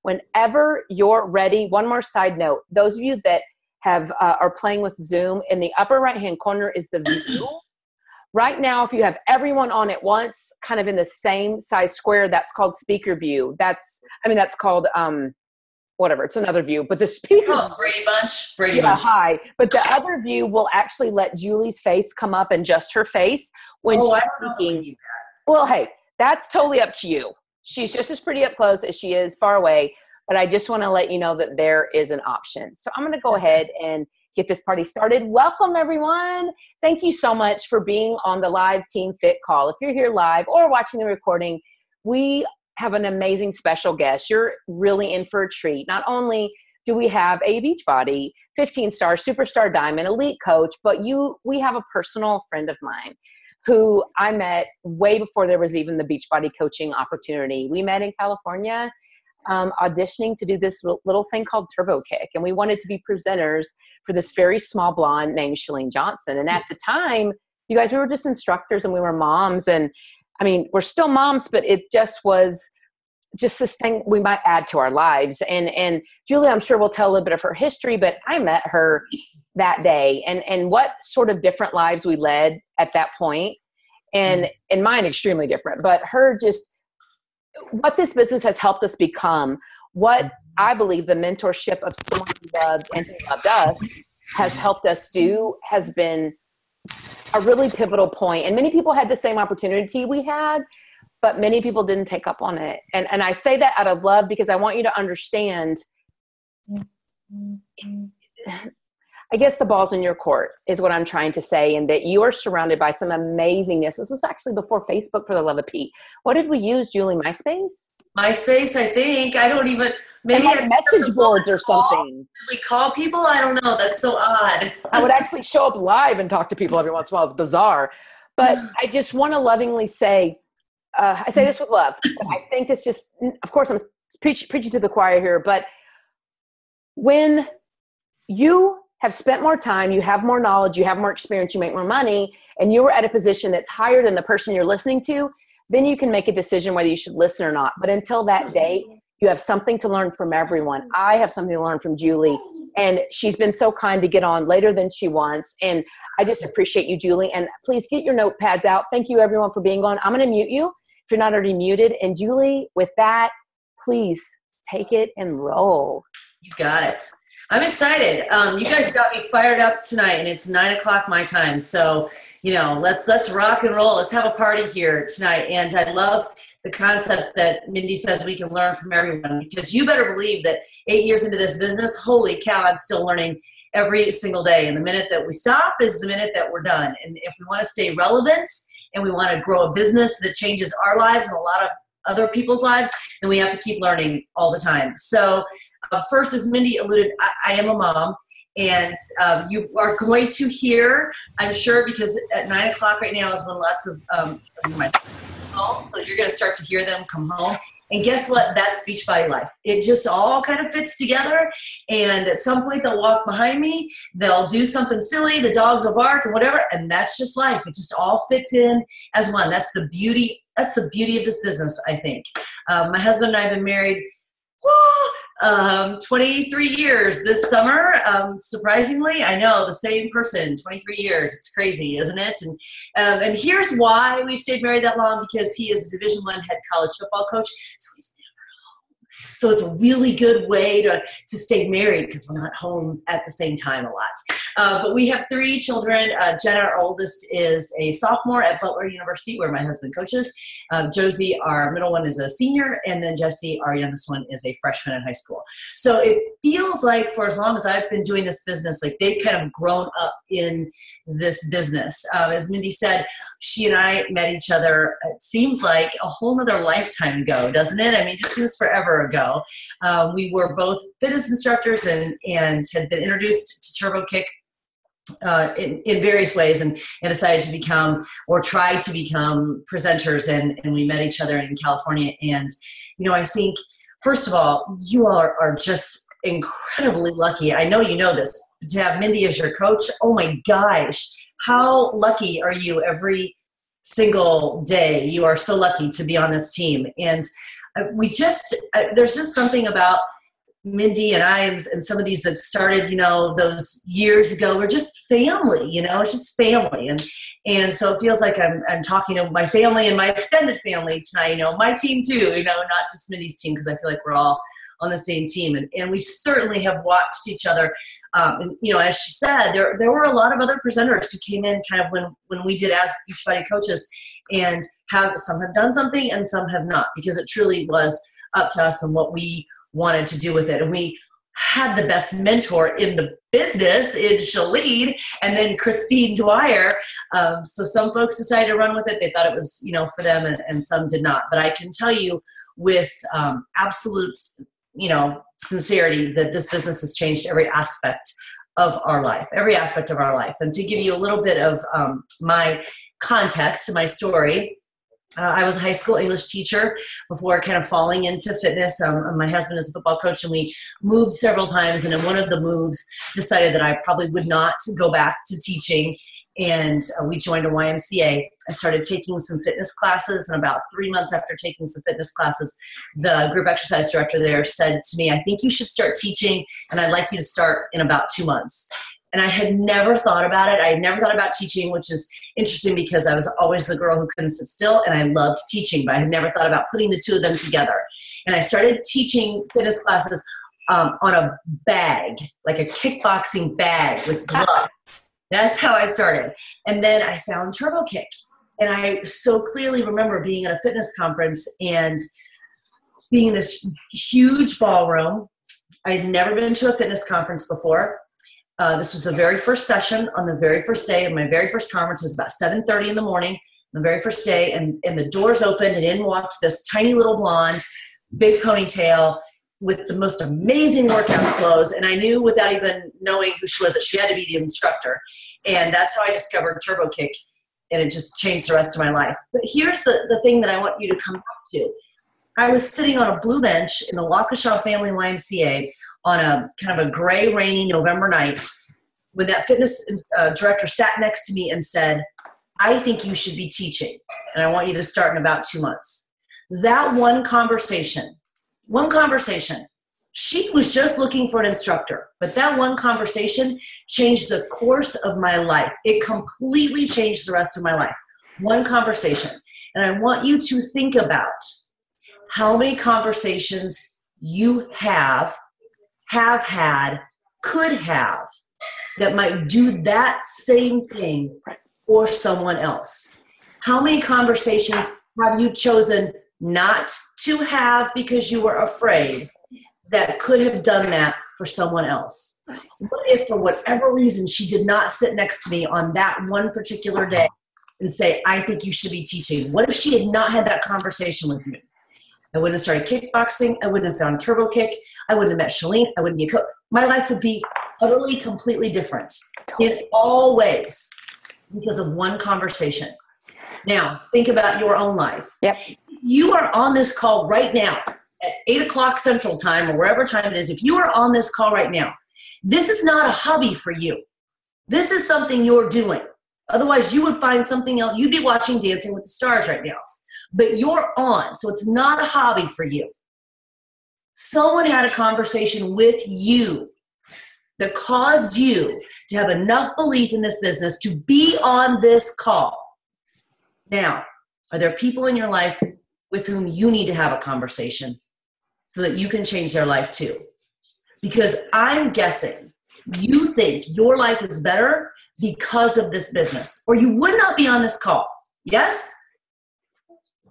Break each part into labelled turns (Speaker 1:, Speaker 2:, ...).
Speaker 1: whenever you're ready. One more side note, those of you that have are playing with Zoom, in the upper right-hand corner is the view. Right now, if you have everyone on at once, kind of in the same size square, that's called speaker view. That's called, whatever, it's another view, but the speaker.
Speaker 2: Oh, Brady Bunch.
Speaker 1: Hi. But the other view will actually let Julie's face come up and just her face when she's speaking. Well, hey, that's totally up to you. She's just as pretty up close as she is far away, but I just want to let you know that there is an option. So I'm going to go ahead and get this party started. Welcome, everyone. Thank you so much for being on the live Team Fit call. If you're here live or watching the recording, we have an amazing special guest. You're really in for a treat. Not only do we have a Beachbody 15-star superstar diamond elite coach, but we have a personal friend of mine who I met way before there was even the Beachbody coaching opportunity. We met in California, auditioning to do this little thing called Turbo Kick. And we wanted to be presenters for this very small blonde named Shalene Johnson. And at the time, you guys, we were just instructors and we were moms. And I mean, we're still moms, but it just was just this thing we might add to our lives. And Julie, I'm sure will tell a little bit of her history, but I met her that day and what sort of different lives we led at that point. And mine extremely different, but her just what this business has helped us become, what I believe the mentorship of someone who loved and who loved us has helped us do has been a really pivotal point. And many people had the same opportunity we had, but many people didn't take up on it. And I say that out of love because I want you to understand, I guess the ball's in your court is what I'm trying to say, and that you are surrounded by some amazingness. This was actually before Facebook, for the love of Pete. What did we use, Julie? MySpace?
Speaker 2: MySpace, I think. I don't even, maybe
Speaker 1: like message boards or something.
Speaker 2: We call people? I don't know. That's so odd.
Speaker 1: I would actually show up live and talk to people every once in a while. It's bizarre. But I just want to lovingly say, I say this with love, but I think it's just, of course, I'm preaching to the choir here, but when you have spent more time, you have more knowledge, you have more experience, you make more money, and you're at a position that's higher than the person you're listening to, then you can make a decision whether you should listen or not. But until that day, you have something to learn from everyone. I have something to learn from Julie, and she's been so kind to get on later than she wants. And I just appreciate you, Julie. And please get your notepads out. Thank you, everyone, for being on. I'm going to mute you if you're not already muted. And Julie, with that, please take it and roll.
Speaker 2: You got it. I'm excited. You guys got me fired up tonight, and it's 9:00 my time. So, let's rock and roll. Let's have a party here tonight. And I love the concept that Mindy says we can learn from everyone, because you better believe that 8 years into this business, holy cow, I'm still learning every single day. And the minute that we stop is the minute that we're done. And if we want to stay relevant and we want to grow a business that changes our lives and a lot of other people's lives, then we have to keep learning all the time. So first, as Mindy alluded, I am a mom, and you are going to hear, I'm sure, because at 9:00 right now is when lots of my home, so you're going to start to hear them come home. And guess what? That's Beachbody life. It just all kind of fits together. And at some point, they'll walk behind me. They'll do something silly. The dogs will bark and whatever. And that's just life. It just all fits in as one. That's the beauty. That's the beauty of this business, I think. My husband and I have been married 23 years this summer. Surprisingly, I know, the same person, 23 years. It's crazy, isn't it? And here's why we've stayed married that long, because he is a Division I head college football coach. So he's never home. So it's a really good way to stay married, because we're not home at the same time a lot. But we have 3 children. Jenna, our oldest, is a sophomore at Butler University, where my husband coaches. Josie, our middle one, is a senior. And then Jessie, our youngest one, is a freshman in high school. So it feels like for as long as I've been doing this business, like they've kind of grown up in this business. As Mindy said, she and I met each other, it seems like a whole nother lifetime ago, doesn't it? I mean, it just seems forever ago. We were both fitness instructors and had been introduced to Turbo Kick in various ways, and decided to become, or tried to become, presenters, and we met each other in California. And I think, first of all, you all are just incredibly lucky. I know you know this, to have Mindy as your coach. Oh my gosh, how lucky are you every single day? You are so lucky to be on this team. And there's just something about Mindy and I and some of these that started, those years ago. We're just family, it's just family. And so it feels like I'm talking to my family and my extended family tonight, my team too, not just Mindy's team, because I feel like we're all on the same team. And we certainly have watched each other. As she said, there were a lot of other presenters who came in kind of when we did Ask Beachbody coaches, and some have done something and some have not, because it truly was up to us and what we wanted to do with it. And we had the best mentor in the business in Shalene, and then Christine Dwyer. So some folks decided to run with it. They thought it was, for them, and some did not. But I can tell you with absolute, sincerity that this business has changed every aspect of our life. And to give you a little bit of my context, my story, I was a high school English teacher before kind of falling into fitness. My husband is a football coach, and we moved several times. And in one of the moves, decided that I probably would not go back to teaching. And we joined a YMCA. I started taking some fitness classes. And about 3 months after taking some fitness classes, the group exercise director there said to me, "I think you should start teaching, and I'd like you to start in about 2 months." And I had never thought about it. I had never thought about teaching, which is interesting because I was always the girl who couldn't sit still, and I loved teaching, but I had never thought about putting the two of them together. And I started teaching fitness classes on a bag, like a kickboxing bag with gloves. That's how I started. And then I found Turbo Kick. And I so clearly remember being at a fitness conference and being in this huge ballroom. I had never been to a fitness conference before. This was the very first session on the very first day of my very first conference. It was about 7:30 in the morning, the very first day, and the doors opened, and in walked this tiny little blonde, big ponytail, with the most amazing workout clothes. And I knew without even knowing who she was that she had to be the instructor. And that's how I discovered Turbo Kick, and it just changed the rest of my life. But here's the thing that I want you to come back to. I was sitting on a blue bench in the Waukesha Family YMCA on a kind of a gray, rainy November night when that fitness director sat next to me and said, "I think you should be teaching, and I want you to start in about 2 months." That one conversation, she was just looking for an instructor, but that one conversation changed the course of my life. It completely changed the rest of my life. One conversation. And I want you to think about how many conversations you have had, could have, that might do that same thing for someone else. How many conversations have you chosen not to have because you were afraid that could have done that for someone else? What if for whatever reason she did not sit next to me on that one particular day and say, "I think you should be teaching"? What if she had not had that conversation with me? I wouldn't have started kickboxing. I wouldn't have found Turbo Kick. I wouldn't have met Shalene. I wouldn't be a coach. My life would be utterly, completely different in all ways because of one conversation. Now, think about your own life.
Speaker 1: Yep.
Speaker 2: You are on this call right now at 8 o'clock Central Time or wherever time it is. If you are on this call right now, this is not a hobby for you. This is something you're doing. Otherwise, you would find something else. You'd be watching Dancing with the Stars right now. But you're on, so it's not a hobby for you. Someone had a conversation with you that caused you to have enough belief in this business to be on this call. Now, are there people in your life with whom you need to have a conversation so that you can change their life too? Because I'm guessing you think your life is better because of this business, or you would not be on this call. Yes?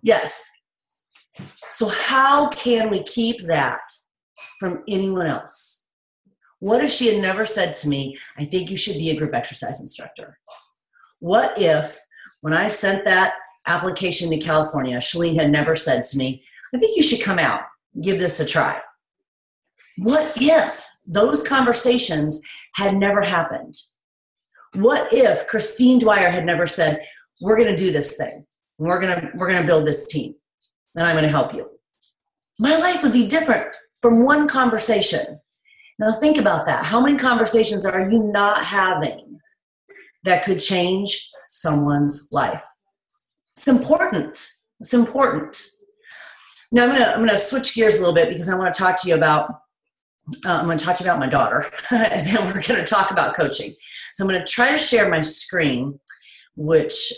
Speaker 2: Yes. So how can we keep that from anyone else? What if she had never said to me, "I think you should be a group exercise instructor"? What if when I sent that application to California, Shalene had never said to me, "I think you should come out and give this a try"? What if those conversations had never happened? What if Christine Dwyer had never said, "We're going to do this thing. We're going to build this team, and I'm going to help you"? My life would be different from one conversation. Now think about that. How many conversations are you not having that could change someone's life? It's important. It's important. Now I'm gonna switch gears a little bit because I want to talk to you about my daughter, and then we're going to talk about coaching. So I'm going to try to share my screen, which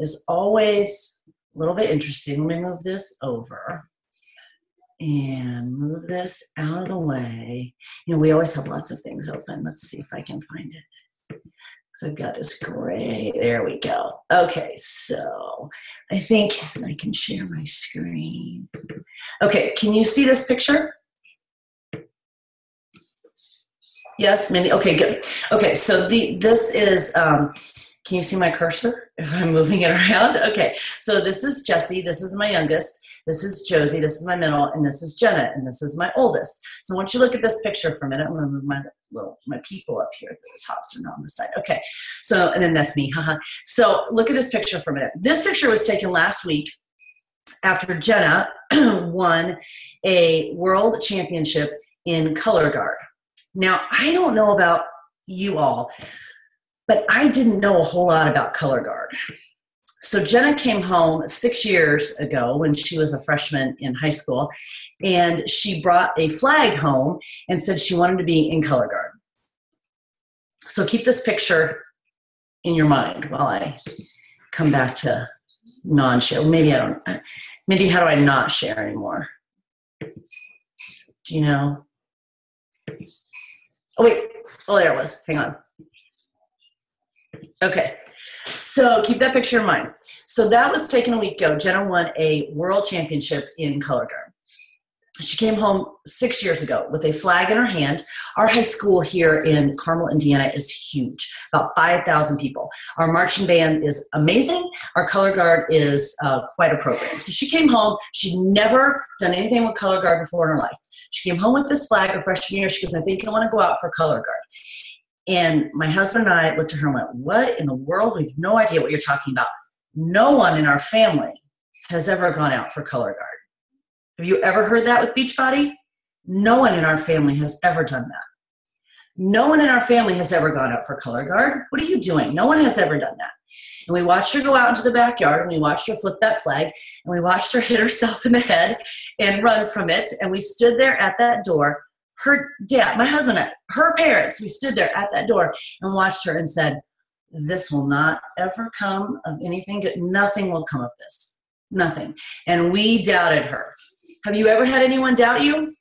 Speaker 2: is always a little bit interesting. Let me move this over and move this out of the way. You know, we always have lots of things open. Let's see if I can find it. So I've got this great, there we go. Okay, so I think I can share my screen. Okay, can you see this picture? Yes, Mindy? Okay, good. Okay, so this is, can you see my cursor if I'm moving it around? Okay, so this is Jessie, this is my youngest, this is Josie, this is my middle, and this is Jenna, and this is my oldest. So once you look at this picture for a minute, I'm gonna move my people up here to the top so not on the side. Okay, so, and then that's me, haha. So look at this picture for a minute. This picture was taken last week after Jenna won a world championship in color guard. Now, I don't know about you all, but I didn't know a whole lot about color guard. So Jenna came home 6 years ago when she was a freshman in high school, and she brought a flag home and said she wanted to be in color guard. So keep this picture in your mind while I come back to non-share. Maybe how do I not share anymore? Do you know? Oh, wait. Oh, there it was. Hang on. Okay. So keep that picture in mind. So that was taken a week ago. Jenna won a world championship in color guard. She came home 6 years ago with a flag in her hand. Our high school here in Carmel, Indiana is huge, about 5,000 people. Our marching band is amazing. Our color guard is quite a program. So she came home. She'd never done anything with color guard before in her life. She came home with this flag her freshman year. She goes, I think I want to go out for color guard. And my husband and I looked at her and went, what in the world? We have no idea what you're talking about. No one in our family has ever gone out for color guard. Have you ever heard that with Beachbody? No one in our family has ever done that. No one in our family has ever gone out for color guard. What are you doing? No one has ever done that. And we watched her go out into the backyard, and we watched her flip that flag, and we watched her hit herself in the head and run from it. And we stood there at that door. Her dad, my husband, her parents, we stood there at that door and watched her and said, this will not ever come of anything good. Nothing will come of this. Nothing. And we doubted her. Have you ever had anyone doubt you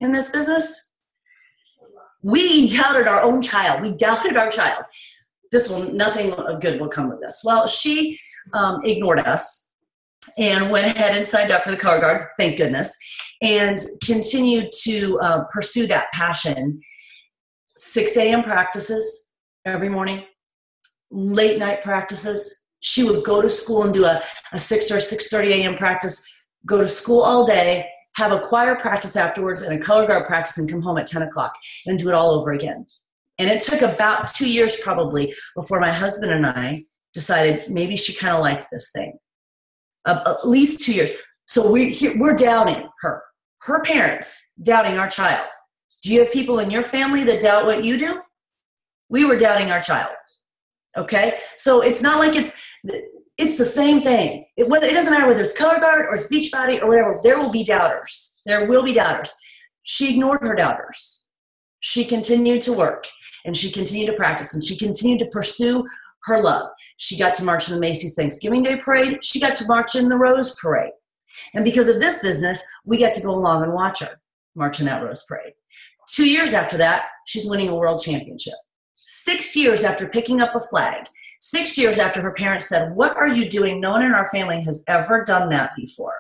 Speaker 2: in this business? We doubted our own child. We doubted our child. Nothing good will come of this. Well, she ignored us and went ahead and signed up for the color guard, thank goodness, and continued to pursue that passion. 6 a.m. practices every morning, late night practices. She would go to school and do a 6 or 6:30 a.m. practice, go to school all day, have a choir practice afterwards and a color guard practice, and come home at 10 o'clock and do it all over again. And it took about 2 years probably before my husband and I decided maybe she kind of liked this thing. At least 2 years. So we're doubting her. Her parents doubting our child. Do you have people in your family that doubt what you do? We were doubting our child. Okay? So it's not like it's the same thing. It doesn't matter whether it's color guard or it's Beachbody or whatever. There will be doubters. There will be doubters. She ignored her doubters. She continued to work, and she continued to practice, and she continued to pursue her love. She got to march in the Macy's Thanksgiving Day Parade. She got to march in the Rose Parade. And because of this business, we get to go along and watch her march in that Rose Parade. 2 years after that, she's winning a world championship. 6 years after picking up a flag, 6 years after her parents said, what are you doing? No one in our family has ever done that before.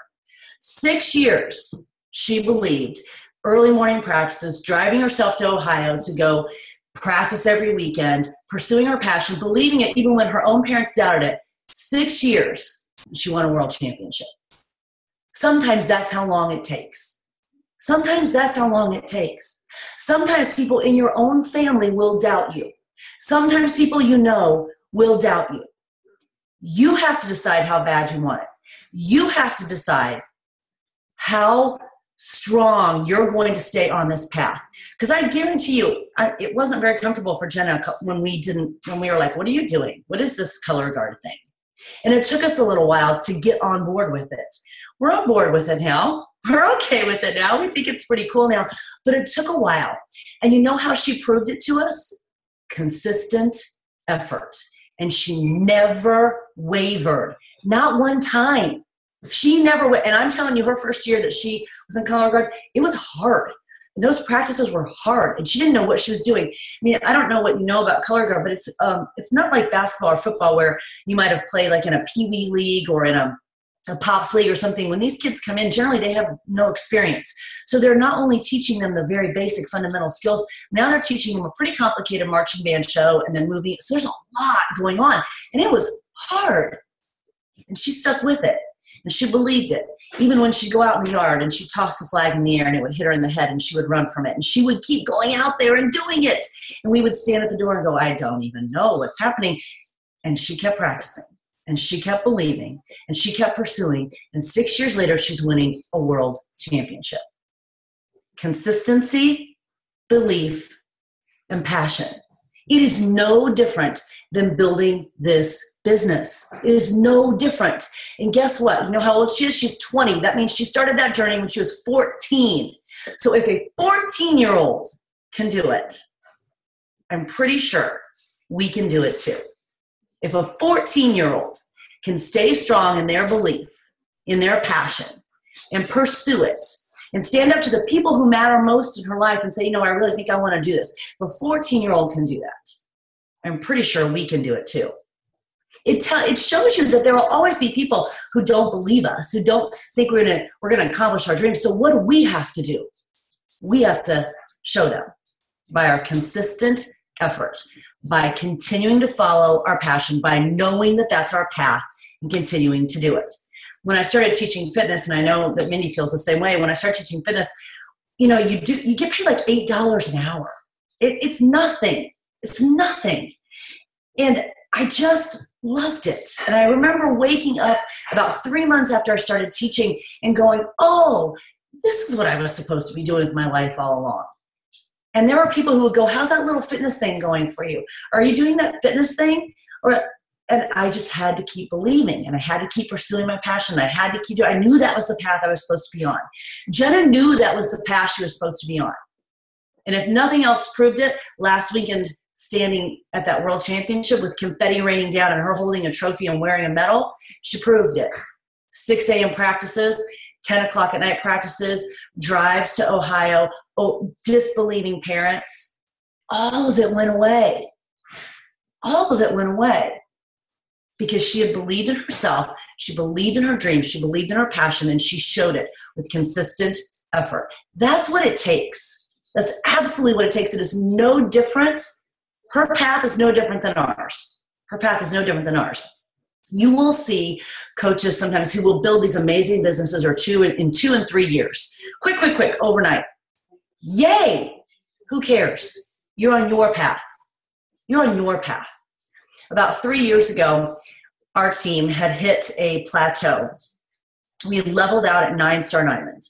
Speaker 2: 6 years, she believed, early morning practices, driving herself to Ohio to go practice every weekend, pursuing her passion, believing it even when her own parents doubted it. 6 years, she won a world championship. Sometimes that's how long it takes. Sometimes that's how long it takes. Sometimes people in your own family will doubt you. Sometimes people you know will doubt you. You have to decide how bad you want it. You have to decide how strong you're going to stay on this path. Because I guarantee you, it wasn't very comfortable for Jenna when we were like, what are you doing? What is this color guard thing? And it took us a little while to get on board with it. We're on board with it now. We're okay with it now. We think it's pretty cool now. But it took a while. And you know how she proved it to us? Consistent effort. And she never wavered. Not one time. She never went. And I'm telling you, her first year that she was in color guard, it was hard. Those practices were hard, and she didn't know what she was doing. I mean, I don't know what you know about color guard, but it's not like basketball or football where you might have played like in a pee-wee league or in a pops league or something. When these kids come in, generally they have no experience. So they're not only teaching them the very basic fundamental skills, now they're teaching them a pretty complicated marching band show and then moving. So there's a lot going on, and it was hard. And she stuck with it, and she believed it. Even when she'd go out in the yard and she'd toss the flag in the air and it would hit her in the head and she would run from it, and she would keep going out there and doing it. And we would stand at the door and go, I don't even know what's happening. And she kept practicing, and she kept believing, and she kept pursuing. And 6 years later, she's winning a world championship. Consistency, belief, and passion. It is no different than building this business. It is no different. And guess what? You know how old she is? She's 20. That means she started that journey when she was 14. So if a 14-year-old can do it, I'm pretty sure we can do it too. If a 14-year-old can stay strong in their belief, in their passion, and pursue it, and stand up to the people who matter most in her life and say, you know, I really think I want to do this. If a 14-year-old can do that, I'm pretty sure we can do it too. It shows you that there will always be people who don't believe us, who don't think we're going to accomplish our dreams. So what do we have to do? We have to show them by our consistent effort, by continuing to follow our passion, by knowing that that's our path and continuing to do it. When I started teaching fitness, and I know that Mindy feels the same way, when I started teaching fitness, you know, you get paid like $8 an hour. It's nothing. It's nothing. And I just loved it. And I remember waking up about 3 months after I started teaching and going, oh, this is what I was supposed to be doing with my life all along. And there were people who would go, how's that little fitness thing going for you? Are you doing that fitness thing? And I just had to keep believing, and I had to keep pursuing my passion. I had to keep doing. I knew that was the path I was supposed to be on. Jenna knew that was the path she was supposed to be on. And if nothing else proved it, last weekend, standing at that world championship with confetti raining down and her holding a trophy and wearing a medal, she proved it. 6 a.m. practices, 10 o'clock at night practices, drives to Ohio, disbelieving parents. All of it went away. All of it went away. Because she had believed in herself, she believed in her dreams, she believed in her passion, and she showed it with consistent effort. That's what it takes. That's absolutely what it takes. It is no different. Her path is no different than ours. Her path is no different than ours. You will see coaches sometimes who will build these amazing businesses in 2 and 3 years. Quick, overnight. Yay! Who cares? You're on your path. You're on your path. About 3 years ago, our team had hit a plateau. We leveled out at 9-star diamond.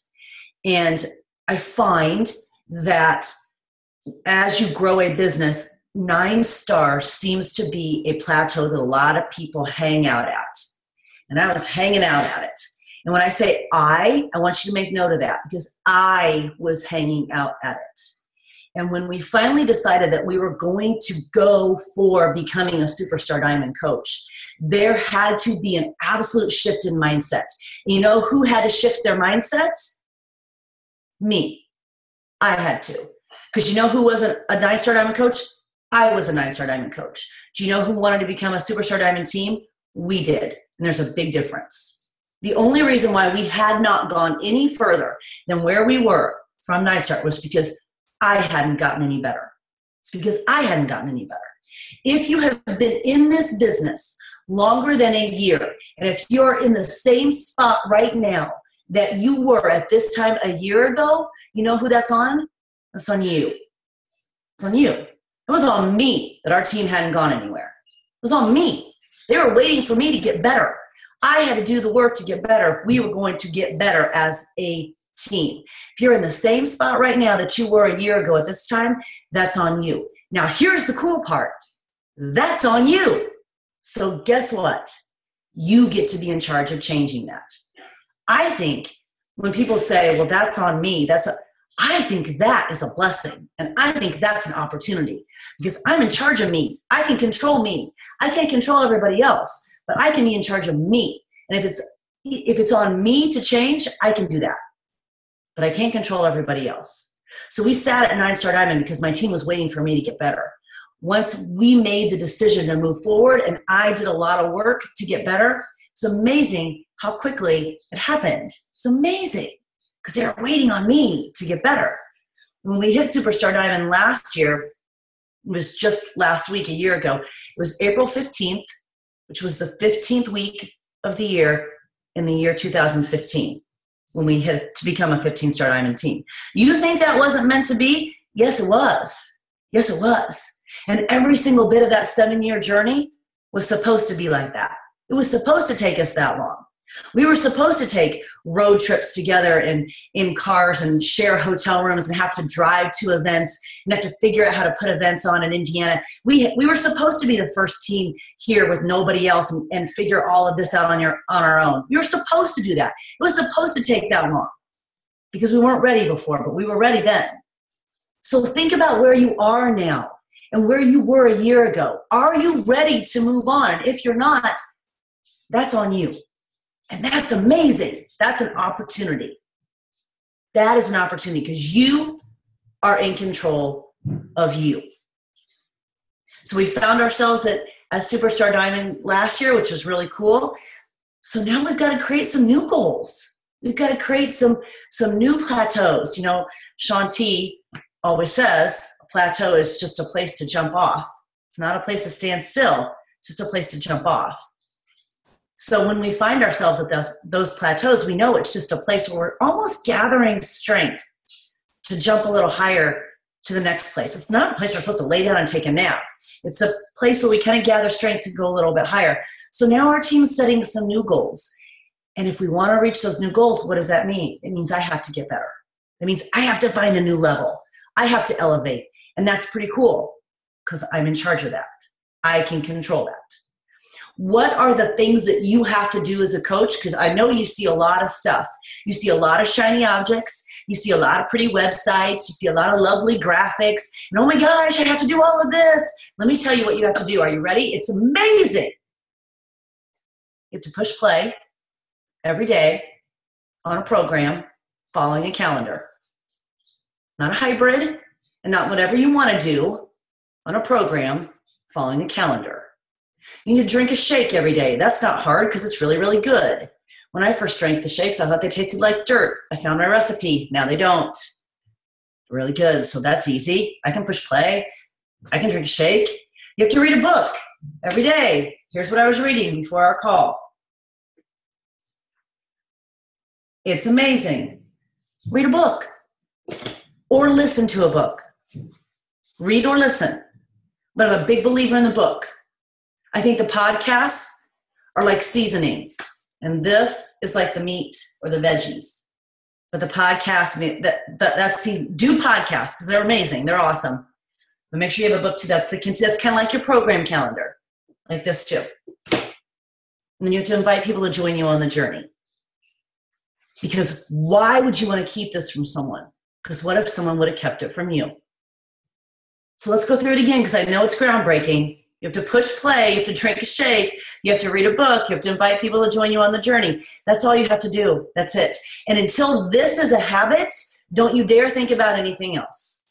Speaker 2: And I find that as you grow a business, 9 stars seems to be a plateau that a lot of people hang out at. And I was hanging out at it. And when I say I want you to make note of that, because I was hanging out at it. And when we finally decided that we were going to go for becoming a superstar diamond coach, there had to be an absolute shift in mindset. You know who had to shift their mindset? Me. I had to. Because you know who was a 9-star diamond coach? I was a 9-star diamond coach. Do you know who wanted to become a superstar diamond team? We did. And there's a big difference. The only reason why we had not gone any further than where we were from 9-star was because I hadn't gotten any better. It's because I hadn't gotten any better. If you have been in this business longer than a year, and if you're in the same spot right now that you were at this time a year ago, you know who that's on? That's on you. It's on you. It wasn't on me that our team hadn't gone anywhere. It was on me. They were waiting for me to get better. I had to do the work to get better if we were going to get better as a team. If you're in the same spot right now that you were a year ago at this time, that's on you. Now, here's the cool part. That's on you. So guess what? You get to be in charge of changing that. I think when people say, well, that's on me, I think that is a blessing. And I think that's an opportunity because I'm in charge of me. I can control me. I can't control everybody else, but I can be in charge of me. And if it's on me to change, I can do that. But I can't control everybody else. So we sat at 9-Star Diamond because my team was waiting for me to get better. Once we made the decision to move forward and I did a lot of work to get better, it's amazing how quickly it happened. It's amazing because they were waiting on me to get better. When we hit Superstar Diamond last year, it was just last week, a year ago, it was April 15th, which was the 15th week of the year in the year 2015, when we hit to become a 15-Star Diamond team. You think that wasn't meant to be? Yes, it was. Yes, it was. And every single bit of that 7-year journey was supposed to be like that. It was supposed to take us that long. We were supposed to take road trips together in cars and share hotel rooms and have to drive to events and have to figure out how to put events on in Indiana. We were supposed to be the first team here with nobody else and figure all of this out on our own. We were supposed to do that. It was supposed to take that long because we weren't ready before, but we were ready then. So think about where you are now and where you were a year ago. Are you ready to move on? And if you're not, that's on you. And that's amazing. That's an opportunity. That is an opportunity because you are in control of you. So we found ourselves at Superstar Diamond last year, which was really cool. So now we've got to create some new goals. We've got to create some new plateaus. You know, Shanti always says a plateau is just a place to jump off. It's not a place to stand still. It's just a place to jump off. So when we find ourselves at those plateaus, we know it's just a place where we're almost gathering strength to jump a little higher to the next place. It's not a place we're supposed to lay down and take a nap. It's a place where we kind of gather strength to go a little bit higher. So now our team's setting some new goals. And if we want to reach those new goals, what does that mean? It means I have to get better. It means I have to find a new level. I have to elevate. And that's pretty cool because I'm in charge of that. I can control that. What are the things that you have to do as a coach? Because I know you see a lot of stuff. You see a lot of shiny objects. You see a lot of pretty websites. You see a lot of lovely graphics. And oh my gosh, I have to do all of this. Let me tell you what you have to do. Are you ready? It's amazing. You have to push play every day on a program following a calendar. Not a hybrid and not whatever you want to do on a program following a calendar. You need to drink a shake every day. That's not hard because it's really, really good. When I first drank the shakes, I thought they tasted like dirt. I found my recipe. Now they don't. Really good. So that's easy. I can push play. I can drink a shake. You have to read a book every day. Here's what I was reading before our call. It's amazing. Read a book or listen to a book. Read or listen. But I'm a big believer in the book. I think the podcasts are like seasoning, and this is like the meat or the veggies. But the podcast, do podcasts because they're amazing, they're awesome. But make sure you have a book too. That's kind of like your program calendar, like this too. And then you have to invite people to join you on the journey. Because why would you want to keep this from someone? Because what if someone would have kept it from you? So let's go through it again because I know it's groundbreaking. You have to push play, you have to drink a shake, you have to read a book, you have to invite people to join you on the journey. That's all you have to do. That's it. And until this is a habit, don't you dare think about anything else.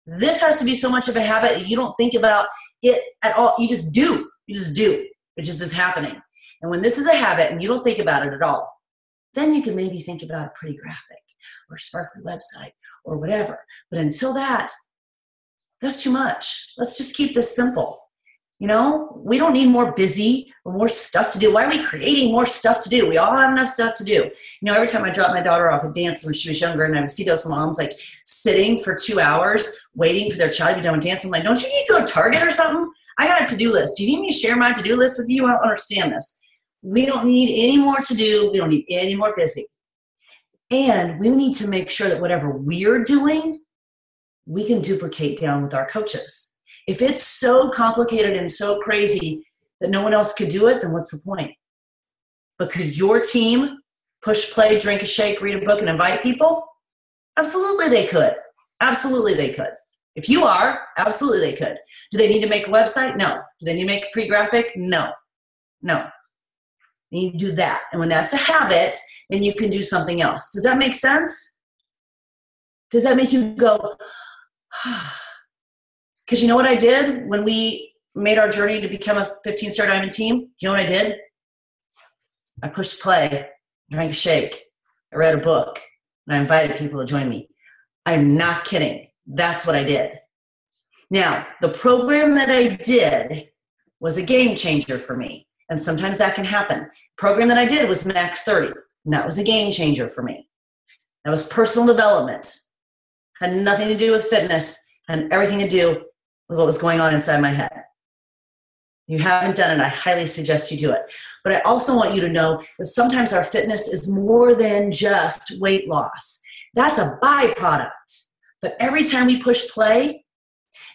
Speaker 2: This has to be so much of a habit that you don't think about it at all. You just do. You just do. It just is happening. And when this is a habit and you don't think about it at all, then you can maybe think about a pretty graphic or a sparkly website or whatever. But until that, that's too much. Let's just keep this simple. You know, we don't need more busy or more stuff to do. Why are we creating more stuff to do? We all have enough stuff to do. You know, every time I dropped my daughter off at dance when she was younger and I would see those moms like sitting for 2 hours waiting for their child to be done with dance. I'm like, don't you need to go to Target or something? I got a to-do list. Do you need me to share my to-do list with you? I don't understand this. We don't need any more to do. We don't need any more busy. And we need to make sure that whatever we're doing, we can duplicate down with our coaches. If it's so complicated and so crazy that no one else could do it, then what's the point? But could your team push play, drink a shake, read a book, and invite people? Absolutely they could. Absolutely they could. If you are, absolutely they could. Do they need to make a website? No. Do they need to make a pre-graphic? No. No. You need to do that. And when that's a habit, then you can do something else. Does that make sense? Does that make you go, because you know what I did when we made our journey to become a 15-star diamond team? You know what I did? I pushed play, drank a shake, I read a book, and I invited people to join me. I'm not kidding. That's what I did. Now, the program that I did was a game changer for me, and sometimes that can happen. The program that I did was Max 30, and that was a game changer for me. That was personal development. Had nothing to do with fitness, had everything to do with what was going on inside my head. You haven't done it, I highly suggest you do it. But I also want you to know that sometimes our fitness is more than just weight loss. That's a byproduct. But every time we push play,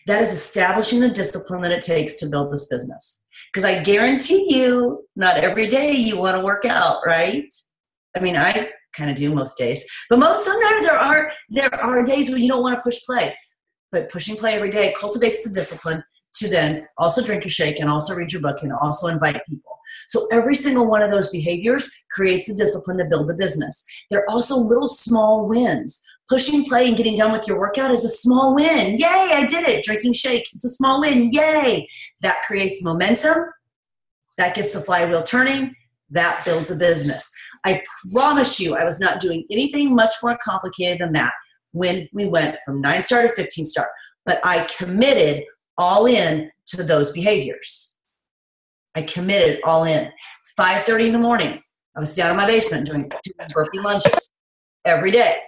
Speaker 2: that is establishing the discipline that it takes to build this business. Because I guarantee you, not every day you want to work out, right? I mean, I kind of do most days. But sometimes there are days where you don't want to push play. But pushing play every day cultivates the discipline to then also drink your shake and also read your book and also invite people. So every single one of those behaviors creates a discipline to build the business. They're also little small wins. Pushing play and getting done with your workout is a small win. Yay, I did it. Drinking shake, it's a small win. Yay. That creates momentum. That gets the flywheel turning. That builds a business. I promise you I was not doing anything much more complicated than that when we went from 9-star to 15-star. But I committed all in to those behaviors. I committed all in. 5:30 in the morning, I was down in my basement doing burpee lunges every day.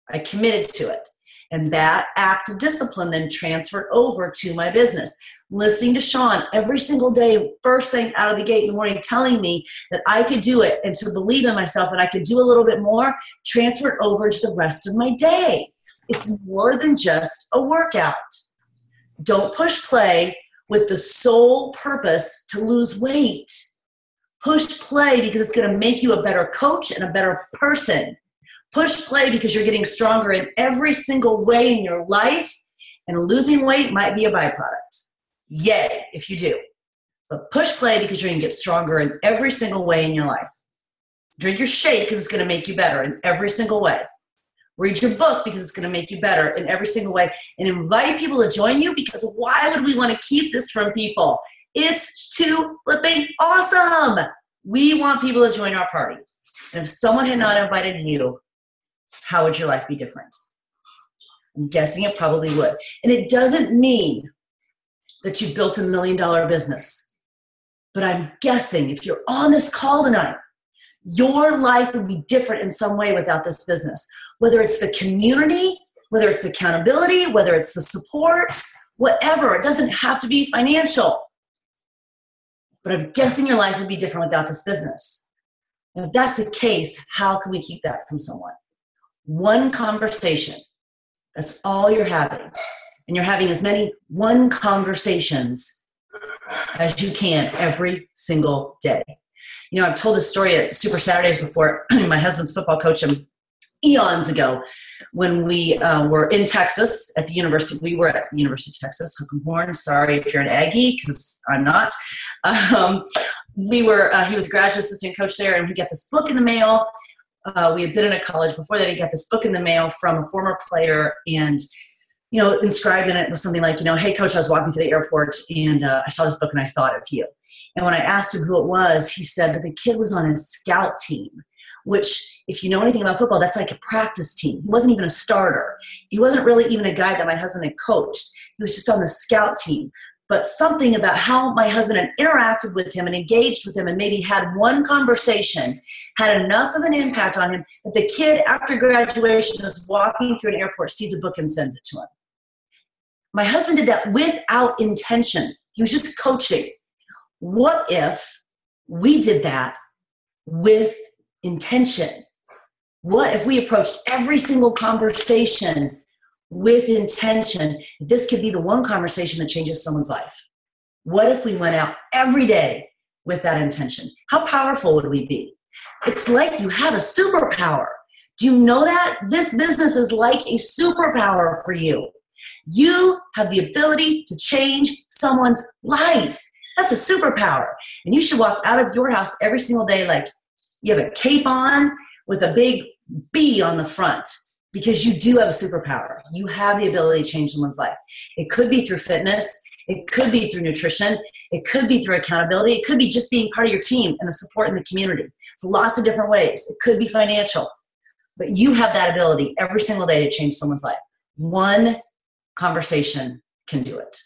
Speaker 2: I committed to it. And that act of discipline then transferred over to my business. Listening to Sean every single day, first thing out of the gate in the morning, telling me that I could do it and to believe in myself and I could do a little bit more, transferred over to the rest of my day. It's more than just a workout. Don't push play with the sole purpose to lose weight. Push play because it's going to make you a better coach and a better person. Push play because you're getting stronger in every single way in your life, and losing weight might be a byproduct. Yay, if you do. But push play because you're going to get stronger in every single way in your life. Drink your shake because it's going to make you better in every single way. Read your book because it's going to make you better in every single way. And invite people to join you because why would we want to keep this from people? It's too flipping awesome. We want people to join our party. And if someone had not invited you, how would your life be different? I'm guessing it probably would. And it doesn't mean that you built $1 million business. But I'm guessing if you're on this call tonight, your life would be different in some way without this business. Whether it's the community, whether it's accountability, whether it's the support, whatever. It doesn't have to be financial. But I'm guessing your life would be different without this business. And if that's the case, how can we keep that from someone? One conversation. That's all you're having. And you're having as many one conversations as you can every single day. You know, I've told this story at Super Saturdays before. My husband's football coach eons ago when we were in Texas at the university. We were at the University of Texas, Hook 'em Horn. Sorry if you're an Aggie, because I'm not. He was a graduate assistant coach there, and we got this book in the mail. We had been in a college before that. He got this book in the mail from a former player, and inscribed in it was something like, hey, coach, I was walking through the airport, and I saw this book, and I thought of you. And when I asked him who it was, he said that the kid was on his scout team, which, if you know anything about football, that's like a practice team. He wasn't even a starter. He wasn't really even a guy that my husband had coached. He was just on the scout team. But something about how my husband had interacted with him and engaged with him and maybe had one conversation had enough of an impact on him that the kid, after graduation, is walking through an airport, sees a book, and sends it to him. My husband did that without intention. He was just coaching. What if we did that with intention? What if we approached every single conversation with intention? This could be the one conversation that changes someone's life. What if we went out every day with that intention? How powerful would we be? It's like you have a superpower. Do you know that? This business is like a superpower for you. You have the ability to change someone's life. That's a superpower. And you should walk out of your house every single day like you have a cape on with a big B on the front, because you do have a superpower. You have the ability to change someone's life. It could be through fitness. It could be through nutrition. It could be through accountability. It could be just being part of your team and the support in the community. It's lots of different ways. It could be financial. But you have that ability every single day to change someone's life. One conversation can do it.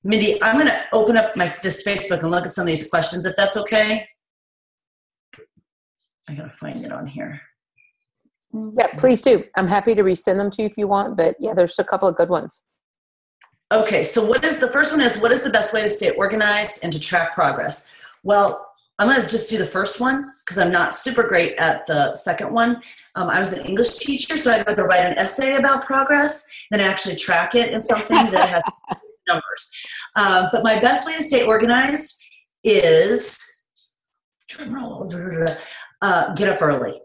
Speaker 2: Mindy, I'm going to open up this Facebook and look at some of these questions, if that's okay. I got to find it on here.
Speaker 1: Yeah, please do. I'm happy to resend them to you if you want, but yeah, there's a couple of good ones.
Speaker 2: Okay, so the first one is, what is the best way to stay organized and to track progress? Well, I'm going to just do the first one because I'm not super great at the second one. I was an English teacher, so I had to write an essay about progress, then actually track it in something that has numbers. But my best way to stay organized is, get up early.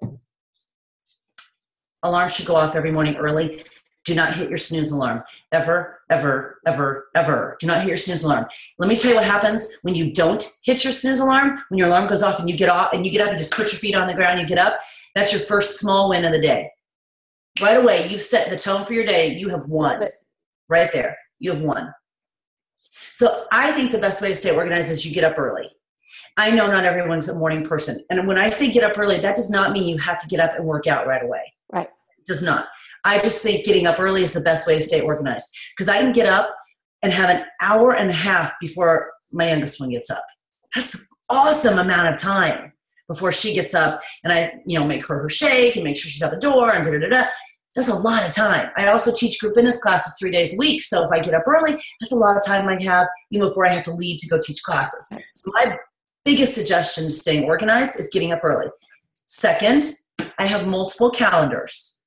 Speaker 2: Alarm should go off every morning early. Do not hit your snooze alarm. Ever, ever, ever, ever. Do not hit your snooze alarm. Let me tell you what happens when you don't hit your snooze alarm. When your alarm goes off and you get up, you just put your feet on the ground, you get up. That's your first small win of the day. Right away, you've set the tone for your day. You have won. Right there. You have won. So I think the best way to stay organized is you get up early. I know not everyone's a morning person. And when I say get up early, that does not mean you have to get up and work out right away.
Speaker 1: Right.
Speaker 2: It does not. I just think getting up early is the best way to stay organized, because I can get up and have an hour and a half before my youngest one gets up. That's an awesome amount of time before she gets up, and I, make her shake and make sure she's out the door and da-da-da-da. That's a lot of time. I also teach group fitness classes 3 days a week. So if I get up early, that's a lot of time I have even before I have to leave to go teach classes. So my biggest suggestion to staying organized is getting up early. Second, I have multiple calendars.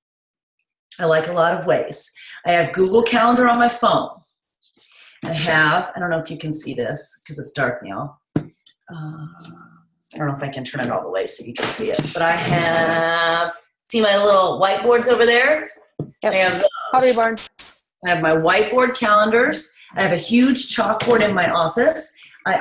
Speaker 2: I like a lot of ways. I have Google Calendar on my phone. I don't know if you can see this because it's dark now. I don't know if I can turn it all the way so you can see it. But see my little whiteboards over there?
Speaker 1: Yep.
Speaker 2: I have
Speaker 1: Pottery Barn.
Speaker 2: I have my whiteboard calendars. I have a huge chalkboard in my office. I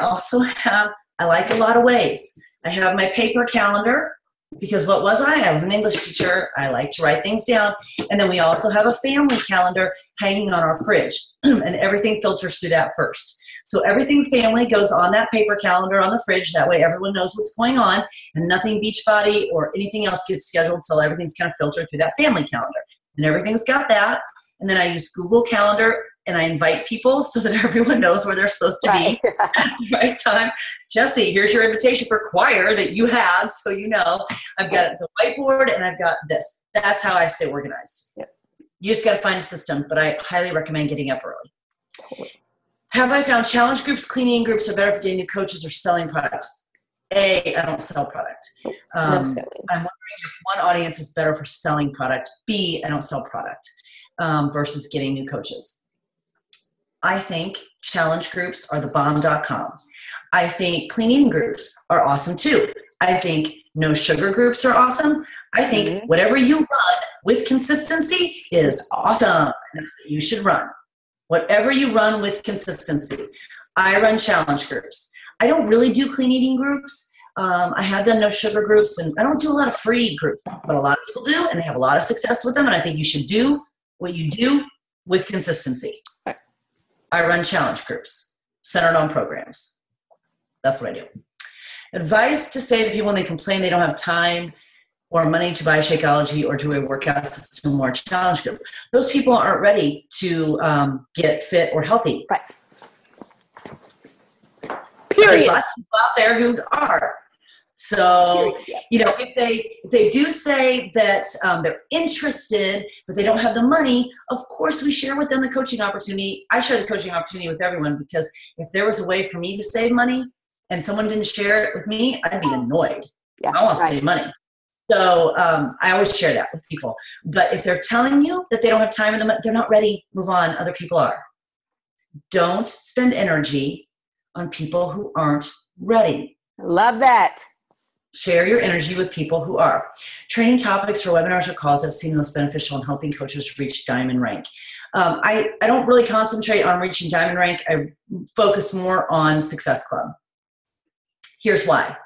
Speaker 2: like a lot of ways. I have my paper calendar. Because what was I? I was an English teacher. I like to write things down. And then we also have a family calendar hanging on our fridge. And everything filters through that first. So everything family goes on that paper calendar on the fridge. That way everyone knows what's going on. And nothing Beachbody or anything else gets scheduled until everything's kind of filtered through that family calendar. And everything's got that. And then I use Google Calendar, and I invite people so that everyone knows where they're supposed to be at the right time. Jesse, here's your invitation for choir that you have, so you know. I've got the whiteboard, and I've got this. That's how I stay organized. Yep. You just got to find a system, but I highly recommend getting up early. Totally. Have I found challenge groups, cleaning groups are better for getting new coaches or selling product? A, I don't sell product. I'm wondering if one audience is better for selling product. B, I don't sell product versus getting new coaches. I think challenge groups are the bomb.com. I think clean eating groups are awesome too. I think no sugar groups are awesome. I think whatever you run with consistency is awesome. That's what you should run. Whatever you run with consistency. I run challenge groups. I don't really do clean eating groups. I have done no sugar groups, and I don't do a lot of free groups, but a lot of people do, and they have a lot of success with them. And I think you should do what you do with consistency. I run challenge groups centered on programs. That's what I do. Advice to say to people when they complain they don't have time or money to buy Shakeology or do a workout system or challenge group. Those people aren't ready to get fit or healthy.
Speaker 1: Right.
Speaker 2: Period. There's lots of people out there who are. So, if they do say that they're interested, but they don't have the money, of course we share with them the coaching opportunity. I share the coaching opportunity with everyone, because if there was a way for me to save money and someone didn't share it with me, I'd be annoyed. Yeah, I want to save money. So I always share that with people. But if they're telling you that they don't have time and they're not ready, move on. Other people are. Don't spend energy on people who aren't ready.
Speaker 1: Love that.
Speaker 2: Share your energy with people who are. Training topics for webinars or calls I've seen most beneficial in helping coaches reach diamond rank. I don't really concentrate on reaching diamond rank. I focus more on Success Club. Here's why.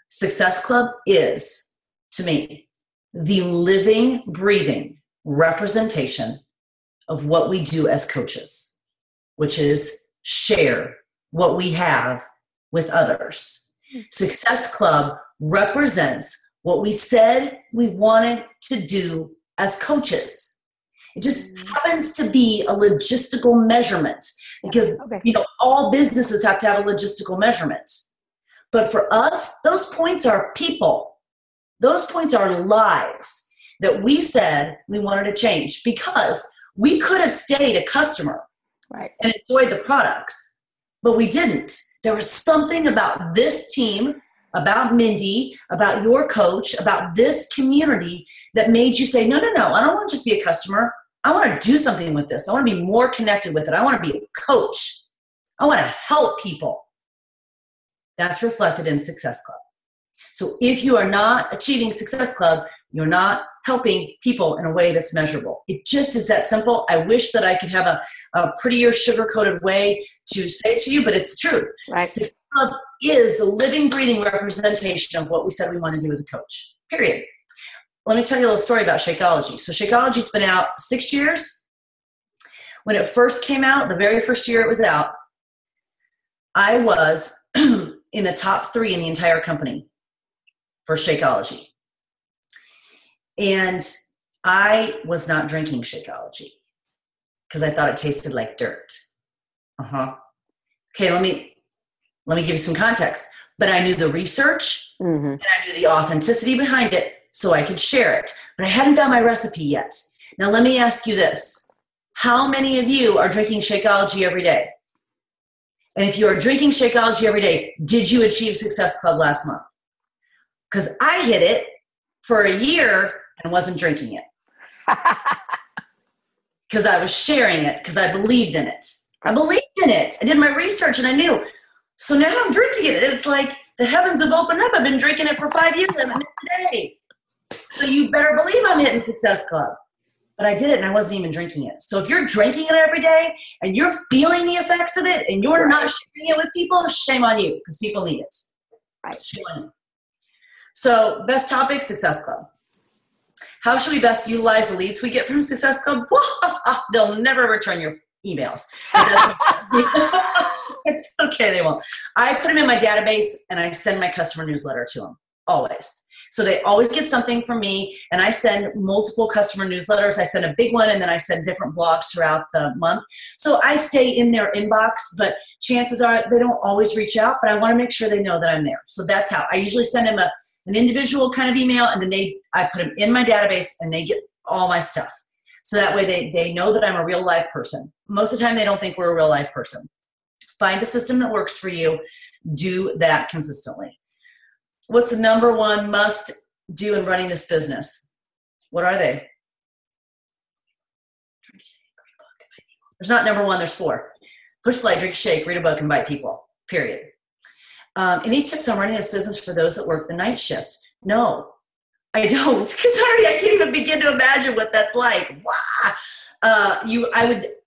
Speaker 2: Success Club is, to me, the living, breathing representation of what we do as coaches, which is share what we have with others. Success Club represents what we said we wanted to do as coaches. It just happens to be a logistical measurement because, all businesses have to have a logistical measurement. But for us, those points are people. Those points are lives that we said we wanted to change, because we could have stayed a customer and enjoyed the products, but we didn't. There was something about this team, about Mindy, about your coach, about this community that made you say, no, I don't want to just be a customer. I want to do something with this. I want to be more connected with it. I want to be a coach. I want to help people. That's reflected in Success Club. So if you are not achieving Success Club, you're not helping people in a way that's measurable. It just is that simple. I wish that I could have a prettier, sugar-coated way to say it to you, but it's true.
Speaker 1: Right.
Speaker 2: Success Club is a living, breathing representation of what we said we want to do as a coach, period. Let me tell you a little story about Shakeology. So Shakeology's been out 6 years. When it first came out, the very first year it was out, I was in the top 3 in the entire company for Shakeology. And I was not drinking Shakeology because I thought it tasted like dirt. Okay, let me give you some context. But I knew the research and I knew the authenticity behind it, so I could share it. But I hadn't found my recipe yet. Now let me ask you this. How many of you are drinking Shakeology every day? And if you are drinking Shakeology every day, did you achieve Success Club last month? Because I hit it for a year and wasn't drinking it. Because I was sharing it, because I believed in it. I believed in it. I did my research and I knew. So now I'm drinking it. It's like the heavens have opened up. I've been drinking it for 5 years and I missed today. So you better believe I'm hitting Success Club. But I did it and I wasn't even drinking it. So if you're drinking it every day and you're feeling the effects of it and you're not sharing it with people, shame on you, because people need it.
Speaker 1: Right.
Speaker 2: Shame on you. So best topic, Success Club. How should we best utilize the leads we get from Success Club? They'll never return your emails. It's okay, they won't. I put them in my database and I send my customer newsletter to them, always. So they always get something from me, and I send multiple customer newsletters. I send a big one, and then I send different blogs throughout the month. So I stay in their inbox, but chances are they don't always reach out, but I want to make sure they know that I'm there. So that's how. I usually send them an individual kind of email, and then I put them in my database, and they get all my stuff. So that way they know that I'm a real life person. Most of the time, they don't think we're a real life person. Find a system that works for you. Do that consistently. What's the number one must do in running this business? What are they? There's not number one, there's 4. Push play, drink a shake, read a book, invite people, period. Any tips on running this business for those that work the night shift? No, I don't, because I can't even begin to imagine what that's like.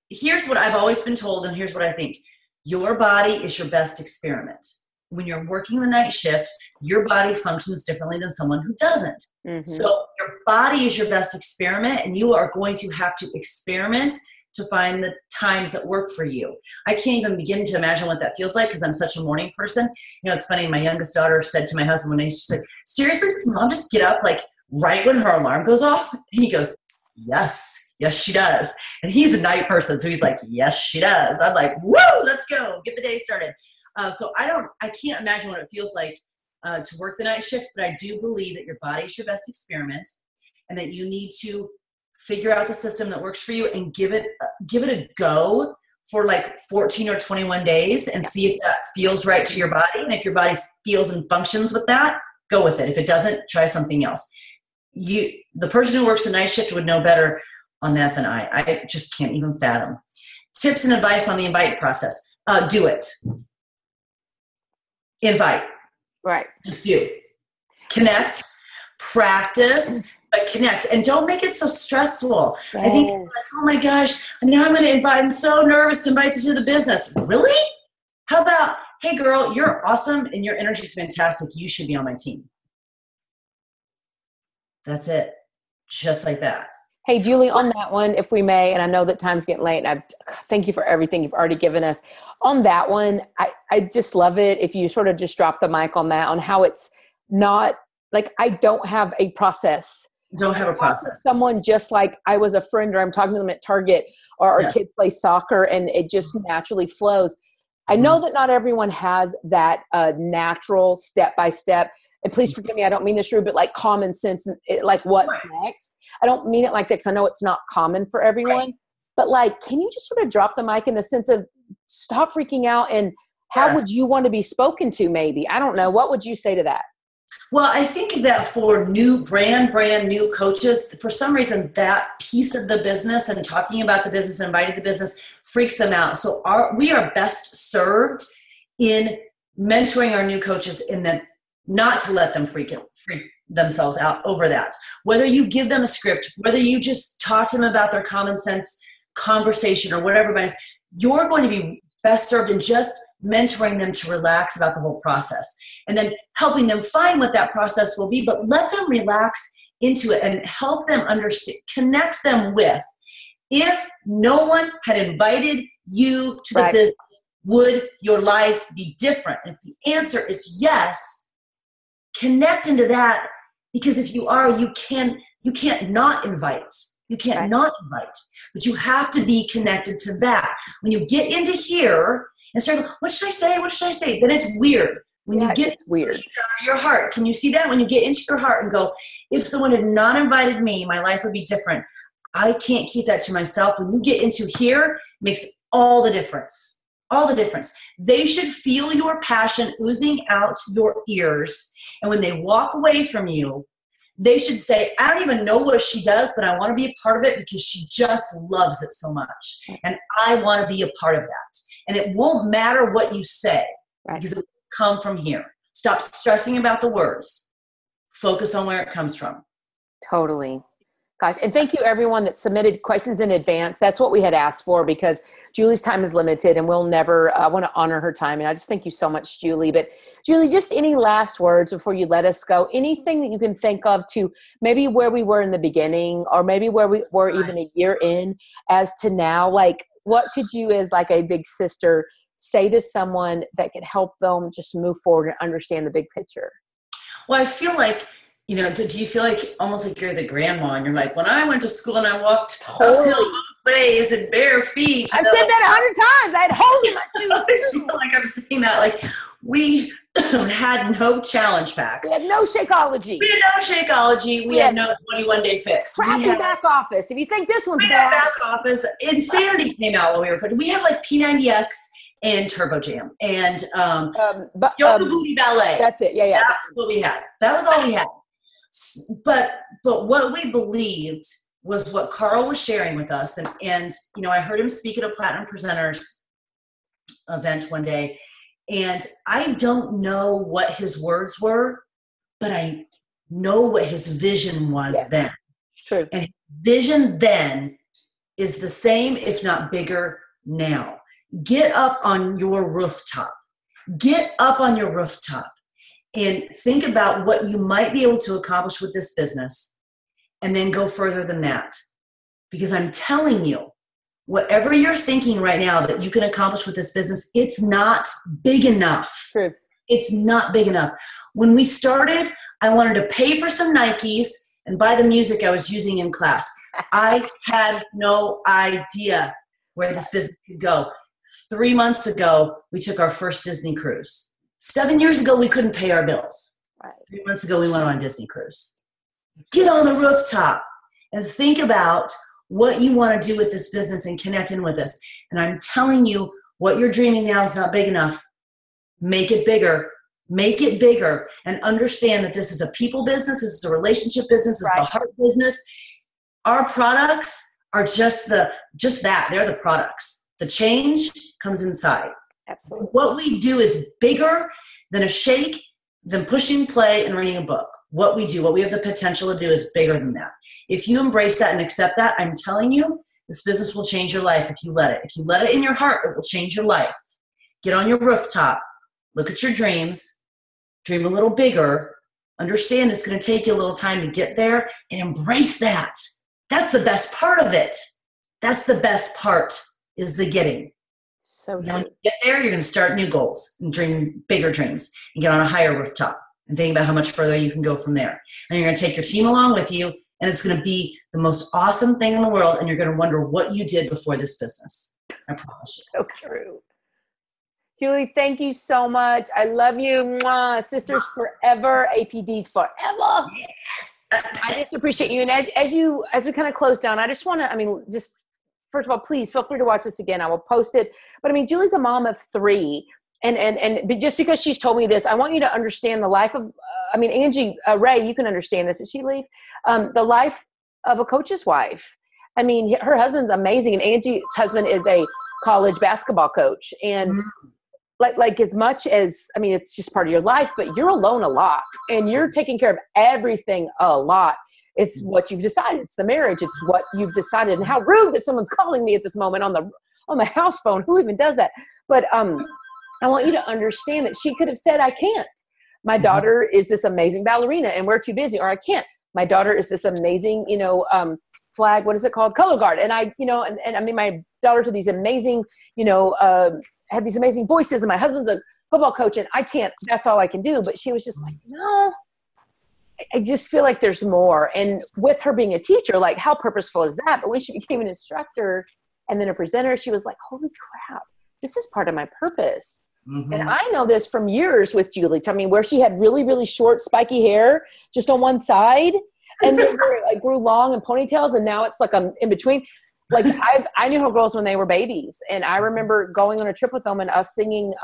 Speaker 2: Here's what I've always been told, and here's what I think. Your body is your best experiment. When you're working the night shift, your body functions differently than someone who doesn't. So your body is your best experiment, and you are going to have to experiment to find the times that work for you. I can't even begin to imagine what that feels like because I'm such a morning person. You know, it's funny. My youngest daughter said to my husband one day, she said, seriously, does mom just get up like right when her alarm goes off? And he goes, yes, she does. And he's a night person. So he's like, yes, she does. I'm like, whoa, let's go. Get the day started. So I can't imagine what it feels like to work the night shift, but I do believe that your body is your best experiment and that you need to figure out the system that works for you and give it a go for like 14 or 21 days and see if that feels right to your body. And if your body feels and functions with that, go with it. If it doesn't, try something else. The person who works the night shift would know better on that than I just can't even fathom. Tips and advice on the invite process. Do it. Invite.
Speaker 1: Right.
Speaker 2: Just do. Connect, practice, but connect. And don't make it so stressful.
Speaker 1: Yes.
Speaker 2: I think, like, oh my gosh, now I'm going to invite, I'm so nervous to invite you to the business. Really? How about, hey girl, you're awesome and your energy is fantastic. You should be on my team. That's it. Just like that.
Speaker 1: Hey, Julie, on that one, if we may, and I know that time's getting late, and I thank you for everything you've already given us. On that one, I just love it if you sort of just drop the mic on that, on how it's not, like, I don't have a process.
Speaker 2: Don't have a process.
Speaker 1: Someone just like I was a friend, or I'm talking to them at Target, or our kids play soccer, and it just naturally flows. I know that not everyone has that natural step-by-step, and please forgive me, I don't mean this rude, but like common sense, like what's next. I don't mean it like that because I know it's not common for everyone. But like, can you just sort of drop the mic in the sense of stop freaking out, and how would you want to be spoken to maybe? I don't know. What would you say to that?
Speaker 2: Well, I think that for brand new coaches, for some reason, that piece of the business and talking about the business and inviting the business freaks them out. So we are best served in mentoring our new coaches in that not to let them freak themselves out over that. Whether you give them a script, whether you just talk to them about their common sense conversation or whatever, but you're going to be best served in just mentoring them to relax about the whole process and then helping them find what that process will be, but let them relax into it and help them understand, connect them with, if no one had invited you to the business, would your life be different? If the answer is yes, connect into that, because if you are, you can't not invite. You can't not invite, but you have to be connected to that. When you get into here and start, what should I say? What should I say? Then it's weird. When you get weird, your heart, can you see that? When you get into your heart and go, if someone had not invited me, my life would be different. I can't keep that to myself. When you get into here, it makes all the difference. All the difference. They should feel your passion oozing out your ears. And when they walk away from you, they should say, I don't even know what she does, but I want to be a part of it because she just loves it so much. And I want to be a part of that. And it won't matter what you say because it will come from here. Stop stressing about the words. Focus on where it comes from.
Speaker 1: Totally. Gosh, and thank you everyone that submitted questions in advance. That's what we had asked for because Julie's time is limited and we'll never, I want to honor her time. And I just thank you so much, Julie. But Julie, just any last words before you let us go? Anything that you can think of to maybe where we were in the beginning or maybe where we were even a year in as to now? Like what could you as like a big sister say to someone that could help them just move forward and understand the big picture?
Speaker 2: Well, I feel like, you know, do you feel like almost like you're the grandma and you're like, when I went to school and I walked uphill both ways and bare feet.
Speaker 1: I've said that 100 times. I had holes in my shoes.
Speaker 2: I always feel like I'm saying that. Like we had no challenge packs.
Speaker 1: We had no Shakeology.
Speaker 2: We had no 21-day fix.
Speaker 1: Crappy back office. If you think this one's bad.
Speaker 2: Back office. Insanity came out while we were cooking. We had like P90X and Turbo Jam and Yoga Booty Ballet.
Speaker 1: That's it. Yeah.
Speaker 2: That's what we had. That was all we had. But what we believed was what Carl was sharing with us. And you know, I heard him speak at a Platinum Presenters event one day. And I don't know what his words were, but I know what his vision was then.
Speaker 1: True.
Speaker 2: And his vision then is the same, if not bigger now. Get up on your rooftop. Get up on your rooftop. And think about what you might be able to accomplish with this business and then go further than that. Because I'm telling you, whatever you're thinking right now that you can accomplish with this business, it's not big enough.
Speaker 1: True.
Speaker 2: It's not big enough. When we started, I wanted to pay for some Nikes and buy the music I was using in class. I had no idea where this business could go. 3 months ago, we took our first Disney cruise. 7 years ago, we couldn't pay our bills. 3 months ago, we went on a Disney cruise. Get on the rooftop and think about what you want to do with this business and connect in with us. And I'm telling you, what you're dreaming now is not big enough. Make it bigger. Make it bigger. And understand that this is a people business. This is a relationship business. This is a heart business. Our products are just that. They're the products. The change comes inside.
Speaker 1: Absolutely.
Speaker 2: What we do is bigger than a shake than pushing play and reading a book. What we do, what we have the potential to do is bigger than that. If you embrace that and accept that, I'm telling you, this business will change your life if you let it. If you let it in your heart, it will change your life. Get on your rooftop, look at your dreams, dream a little bigger, understand it's going to take you a little time to get there, and embrace that. That's the best part of it. That's the best part, is the getting.
Speaker 1: So
Speaker 2: when you get there, you're going to start new goals and dream bigger dreams and get on a higher rooftop and think about how much further you can go from there. And you're going to take your team along with you, and it's going to be the most awesome thing in the world, and you're going to wonder what you did before this business. I promise you.
Speaker 1: So true. Julie, thank you so much. I love you. Mwah. Sisters forever. APDs forever.
Speaker 2: Yes.
Speaker 1: I just appreciate you. And as we kind of close down, I just want to, just first of all, please feel free to watch this again. I will post it. But Julie's a mom of 3. And just because she's told me this, I want you to understand the life of, Angie, Ray, you can understand this. Did she leave? The life of a coach's wife. Her husband's amazing. And Angie's husband is a college basketball coach. And like as much as, it's just part of your life, but you're alone a lot and you're taking care of everything a lot. It's what you've decided. It's the marriage. It's what you've decided. And how rude that someone's calling me at this moment on the house phone. Who even does that? But, I want you to understand that she could have said, I can't. My daughter is this amazing ballerina and we're too busy, or I can't. My daughter is this amazing, flag, what is it called? Color guard. And my daughters are these amazing, have these amazing voices, and my husband's a football coach and I can't, that's all I can do. But she was just like, no, I just feel like there's more. And with her being a teacher, like how purposeful is that? But when she became an instructor and then a presenter, she was like, holy crap, this is part of my purpose. And I know this from years with Julie. Where she had really, really short, spiky hair just on one side, and then it grew long and ponytails, and now it's like I'm in between. Like I knew her girls when they were babies, and I remember going on a trip with them and us singing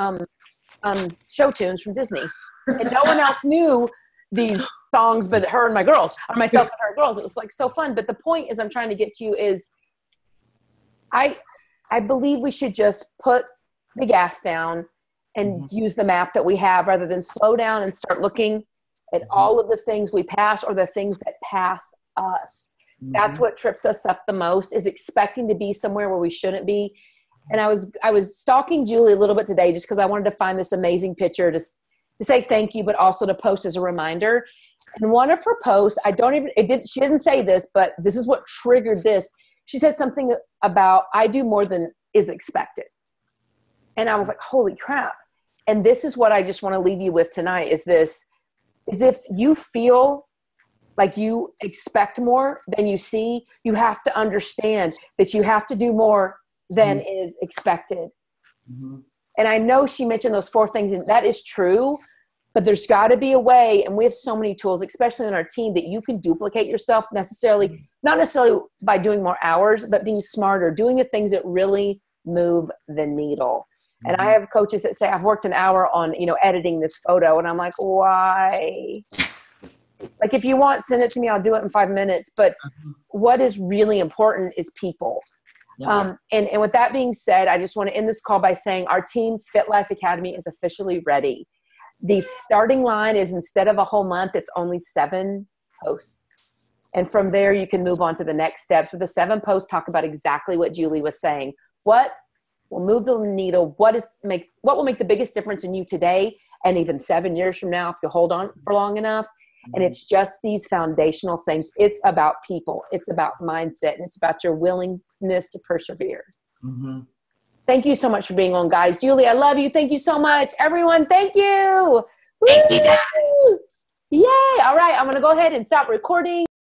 Speaker 1: show tunes from Disney, and no one else knew these songs but her and my girls, or myself and her girls. It was like so fun. But the point is, I'm trying to get to you is, I believe we should just put the gas down and use the map that we have, rather than slow down and start looking at all of the things we pass or the things that pass us. That's what trips us up the most, is expecting to be somewhere where we shouldn't be. And I was stalking Julie a little bit today just because I wanted to find this amazing picture to say thank you, but also to post as a reminder. And one of her posts, she didn't say this, but this is what triggered this. She said something about, I do more than is expected. And I was like, holy crap. And this is what I just want to leave you with tonight, is if you feel like you expect more than you see, you have to understand that you have to do more than is expected. And I know she mentioned those 4 things, and that is true, but there's got to be a way, and we have so many tools, especially on our team, that you can duplicate yourself not necessarily by doing more hours, but being smarter, doing the things that really move the needle. And I have coaches that say, I've worked an hour on, editing this photo. And I'm like, why? Like, if you want, send it to me. I'll do it in 5 minutes. But what is really important is people. And with that being said, I just want to end this call by saying our team, Fit Life Academy, is officially ready. The starting line is, instead of a whole month, it's only 7 posts. And from there, you can move on to the next steps. With the 7 posts, talk about exactly what Julie was saying. What will move the needle? What will make the biggest difference in you today and even 7 years from now if you hold on for long enough? And it's just these foundational things. It's about people. It's about mindset. And it's about your willingness to persevere. Thank you so much for being on, guys. Julie, I love you. Thank you so much. Everyone, thank you. Thank you, guys. Yay. All right. I'm going to go ahead and stop recording.